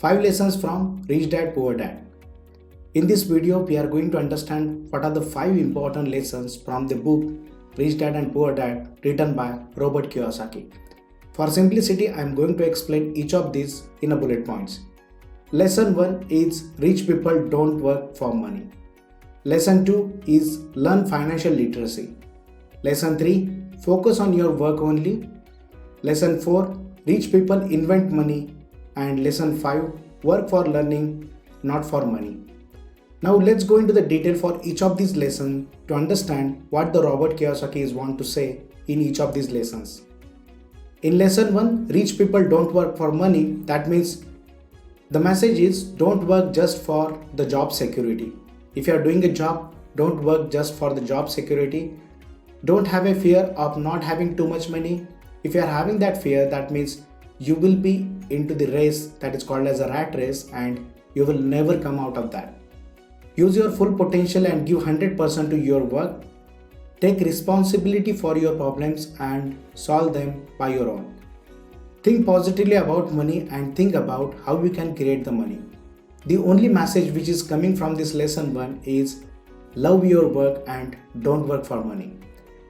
5 lessons from Rich Dad Poor Dad. In this video, we are going to understand what are the 5 important lessons from the book Rich Dad and Poor Dad written by Robert Kiyosaki. For simplicity, I am going to explain each of these in a bullet points. Lesson 1 is rich people don't work for money. Lesson 2 is learn financial literacy. Lesson 3, focus on your work only. Lesson 4, rich people invent money. And lesson 5, work for learning, not for money. Now let's go into the detail for each of these lessons to understand what the Robert Kiyosaki is want to say in each of these lessons. In lesson 1, rich people don't work for money. That means the message is don't work just for the job security. If you are doing a job, don't work just for the job security. Don't have a fear of not having too much money. If you are having that fear, that means you will be into the race that is called as a rat race and you will never come out of that. Use your full potential and give 100% to your work. Take responsibility for your problems and solve them by your own. Think positively about money and think about how you can create the money. The only message which is coming from this lesson 1 is love your work and don't work for money.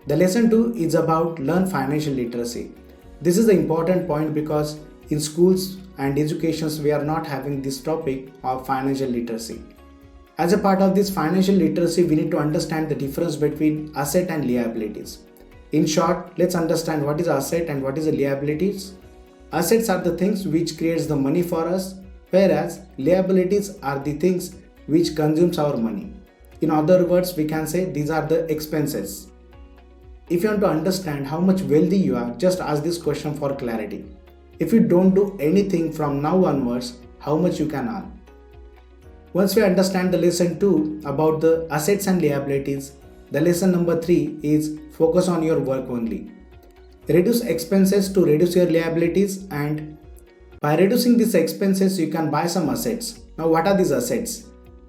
The lesson 2 is about learn financial literacy. This is the important point because in schools and educations we are not having this topic of financial literacy. As a part of this financial literacy, we need to understand the difference between asset and liabilities. In short, let's understand what is asset and what is the liabilities. Assets are the things which creates the money for us, whereas liabilities are the things which consumes our money. In other words, we can say these are the expenses. If you want to understand how much wealthy you are, just ask this question for clarity. If you don't do anything from now onwards, how much you can earn? Once we understand the lesson 2 about the assets and liabilities, the lesson number 3 is focus on your work only. Reduce expenses to reduce your liabilities, and by reducing these expenses you can buy some assets. Now what are these assets?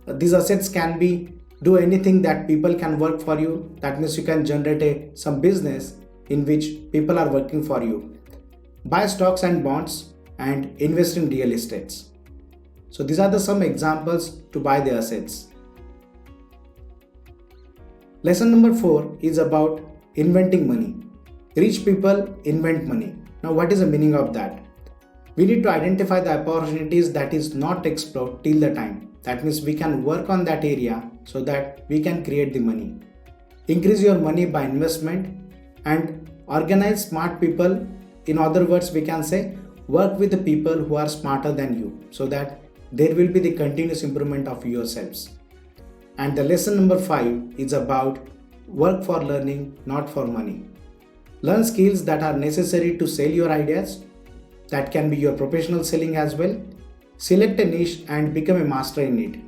These assets can be do anything that people can work for you. That means you can generate some business in which people are working for you. Buy stocks and bonds and invest in real estates. So these are some examples to buy the assets. Lesson number 4 is about inventing money. Rich people invent money. Now what is the meaning of that? We need to identify the opportunities that is not explored till the time. That means we can work on that area so that we can create the money. Increase your money by investment and organize smart people. In other words, we can say work with the people who are smarter than you so that there will be the continuous improvement of yourselves. And the lesson number 5 is about work for learning, not for money. Learn skills that are necessary to sell your ideas. That can be your professional selling as well. Select a niche and become a master in it.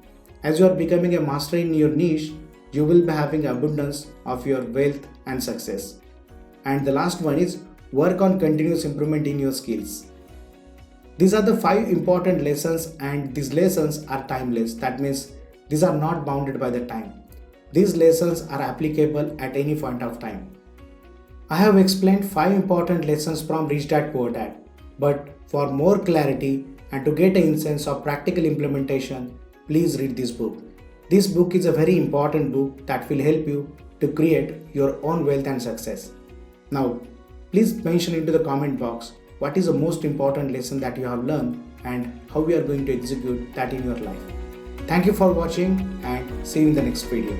As you are becoming a master in your niche, you will be having abundance of your wealth and success. And the last one is work on continuous improvement in your skills. These are the 5 important lessons, and these lessons are timeless. That means these are not bounded by the time. These lessons are applicable at any point of time. I have explained 5 important lessons from Rich Dad Poor Dad, but for more clarity and to get a sense of practical implementation, please read this book. This book is a very important book that will help you to create your own wealth and success. Now, please mention into the comment box what is the most important lesson that you have learned and how we are going to execute that in your life. Thank you for watching and see you in the next video.